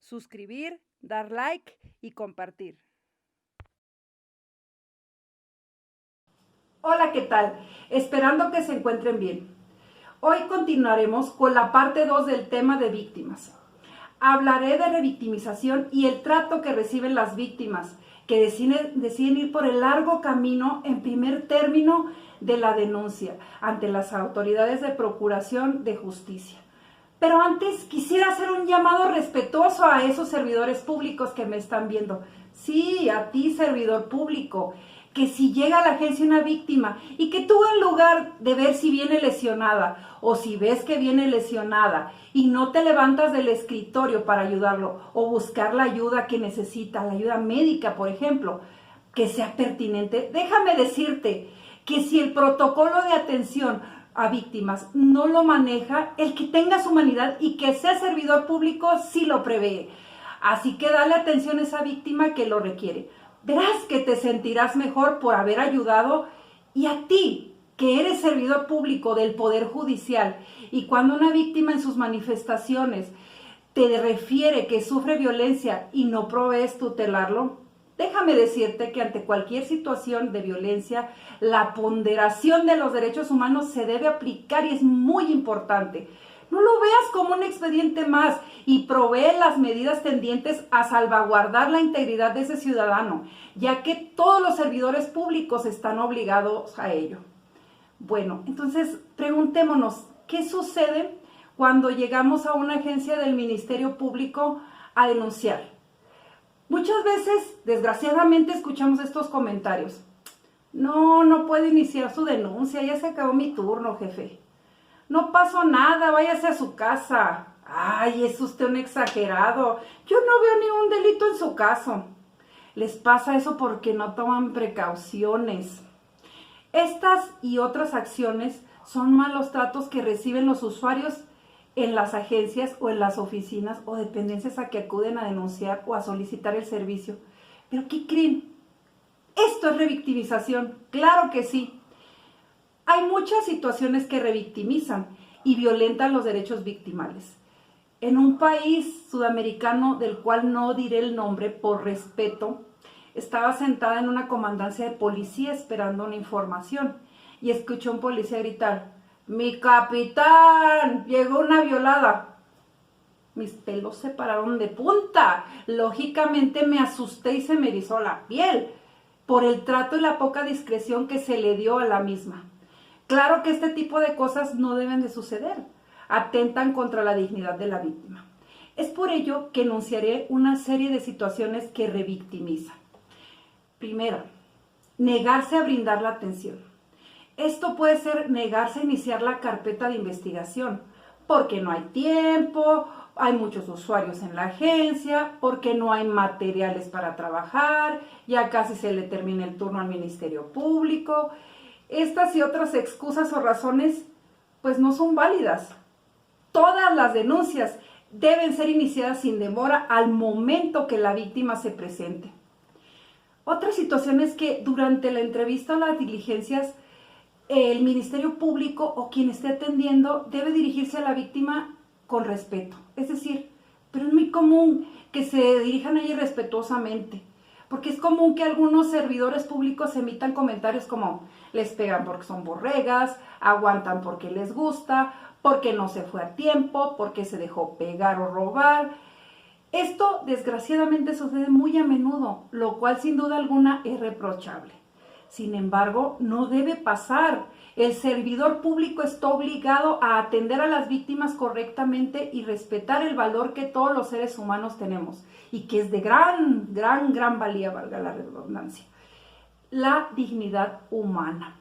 suscribir, dar like y compartir. Hola, ¿qué tal? Esperando que se encuentren bien. Hoy continuaremos con la parte 2 del tema de víctimas. Hablaré de revictimización y el trato que reciben las víctimas que deciden ir por el largo camino en primer término de la denuncia ante las autoridades de procuración de justicia. Pero antes quisiera hacer un llamado respetuoso a esos servidores públicos que me están viendo. Sí, a ti, servidor público, que si llega a la agencia una víctima y que tú, en lugar de ver si viene lesionada o si ves que viene lesionada y no te levantas del escritorio para ayudarlo o buscar la ayuda que necesita, la ayuda médica, por ejemplo, que sea pertinente, déjame decirte que si el protocolo de atención a víctimas no lo maneja, el que tengas humanidad y que sea servidor público sí lo prevé. Así que dale atención a esa víctima que lo requiere. Verás que te sentirás mejor por haber ayudado, y a ti, que eres servidor público del Poder Judicial, y cuando una víctima en sus manifestaciones te refiere que sufre violencia y no provees tutelarlo, déjame decirte que ante cualquier situación de violencia, la ponderación de los derechos humanos se debe aplicar y es muy importante. No lo veas como un expediente más y provee las medidas tendientes a salvaguardar la integridad de ese ciudadano, ya que todos los servidores públicos están obligados a ello. Bueno, entonces preguntémonos, ¿qué sucede cuando llegamos a una agencia del Ministerio Público a denunciar? Muchas veces, desgraciadamente, escuchamos estos comentarios. No puedo iniciar su denuncia, ya se acabó mi turno, jefe. No pasó nada, váyase a su casa. Ay, es usted un exagerado. Yo no veo ningún delito en su caso. Les pasa eso porque no toman precauciones. Estas y otras acciones son malos tratos que reciben los usuarios en las agencias o en las oficinas o dependencias a que acuden a denunciar o a solicitar el servicio. ¿Pero qué creen? ¿Esto es revictimización? Claro que sí. Hay muchas situaciones que revictimizan y violentan los derechos victimales. En un país sudamericano del cual no diré el nombre por respeto, estaba sentada en una comandancia de policía esperando una información y escuché a un policía gritar: ¡Mi capitán! ¡Llegó una violada! Mis pelos se pararon de punta. Lógicamente me asusté y se me erizó la piel por el trato y la poca discreción que se le dio a la misma. Claro que este tipo de cosas no deben de suceder. Atentan contra la dignidad de la víctima. Es por ello que enunciaré una serie de situaciones que revictimizan. Primera, negarse a brindar la atención. Esto puede ser negarse a iniciar la carpeta de investigación, porque no hay tiempo, hay muchos usuarios en la agencia, porque no hay materiales para trabajar, ya casi se le termina el turno al Ministerio Público. Estas y otras excusas o razones pues no son válidas. Todas las denuncias deben ser iniciadas sin demora al momento que la víctima se presente. Otra situación es que durante la entrevista o las diligencias, el Ministerio Público o quien esté atendiendo debe dirigirse a la víctima con respeto. Es decir, pero es muy común que se dirijan a ella irrespetuosamente, porque es común que algunos servidores públicos emitan comentarios como: les pegan porque son borregas, aguantan porque les gusta, porque no se fue a tiempo, porque se dejó pegar o robar. Esto desgraciadamente sucede muy a menudo, lo cual sin duda alguna es reprochable. Sin embargo, no debe pasar. El servidor público está obligado a atender a las víctimas correctamente y respetar el valor que todos los seres humanos tenemos y que es de gran valía, valga la redundancia: la dignidad humana.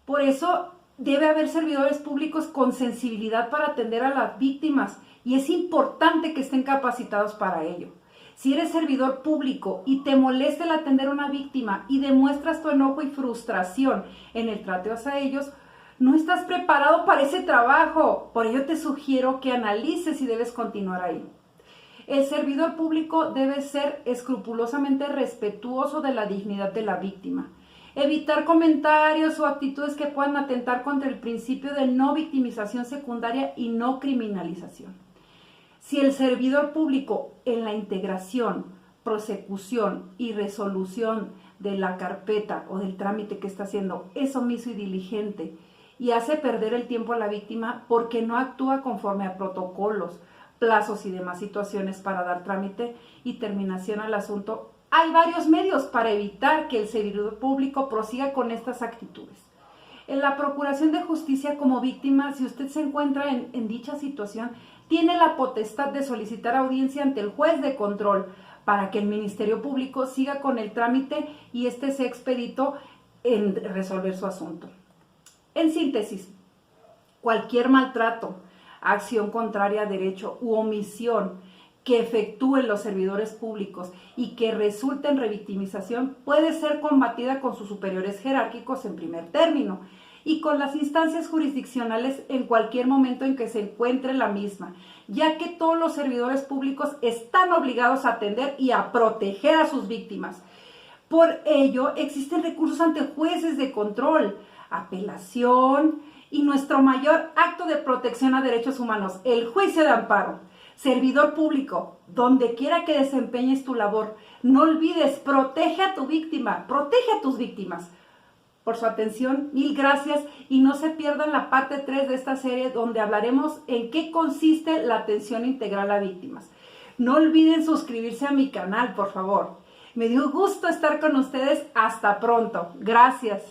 Por eso debe haber servidores públicos con sensibilidad para atender a las víctimas, y es importante que estén capacitados para ello. Si eres servidor público y te molesta el atender a una víctima y demuestras tu enojo y frustración en el trato hacia ellos, no estás preparado para ese trabajo. Por ello te sugiero que analices si debes continuar ahí. El servidor público debe ser escrupulosamente respetuoso de la dignidad de la víctima. Evitar comentarios o actitudes que puedan atentar contra el principio de no victimización secundaria y no criminalización. Si el servidor público en la integración, prosecución y resolución de la carpeta o del trámite que está haciendo es omiso y diligente y hace perder el tiempo a la víctima porque no actúa conforme a protocolos, plazos y demás situaciones para dar trámite y terminación al asunto, hay varios medios para evitar que el servidor público prosiga con estas actitudes. En la procuración de justicia como víctima, si usted se encuentra en dicha situación, tiene la potestad de solicitar audiencia ante el juez de control para que el Ministerio Público siga con el trámite y este sea expedito en resolver su asunto. En síntesis, cualquier maltrato, acción contraria a derecho u omisión que efectúen los servidores públicos y que resulte en revictimización puede ser combatida con sus superiores jerárquicos en primer término y con las instancias jurisdiccionales en cualquier momento en que se encuentre la misma, ya que todos los servidores públicos están obligados a atender y a proteger a sus víctimas. Por ello, existen recursos ante jueces de control, apelación y nuestro mayor acto de protección a derechos humanos, el juicio de amparo. Servidor público, donde quiera que desempeñes tu labor, no olvides, protege a tu víctima, protege a tus víctimas. Por su atención, mil gracias y no se pierdan la parte 3 de esta serie donde hablaremos en qué consiste la atención integral a víctimas. No olviden suscribirse a mi canal, por favor. Me dio gusto estar con ustedes. Hasta pronto. Gracias.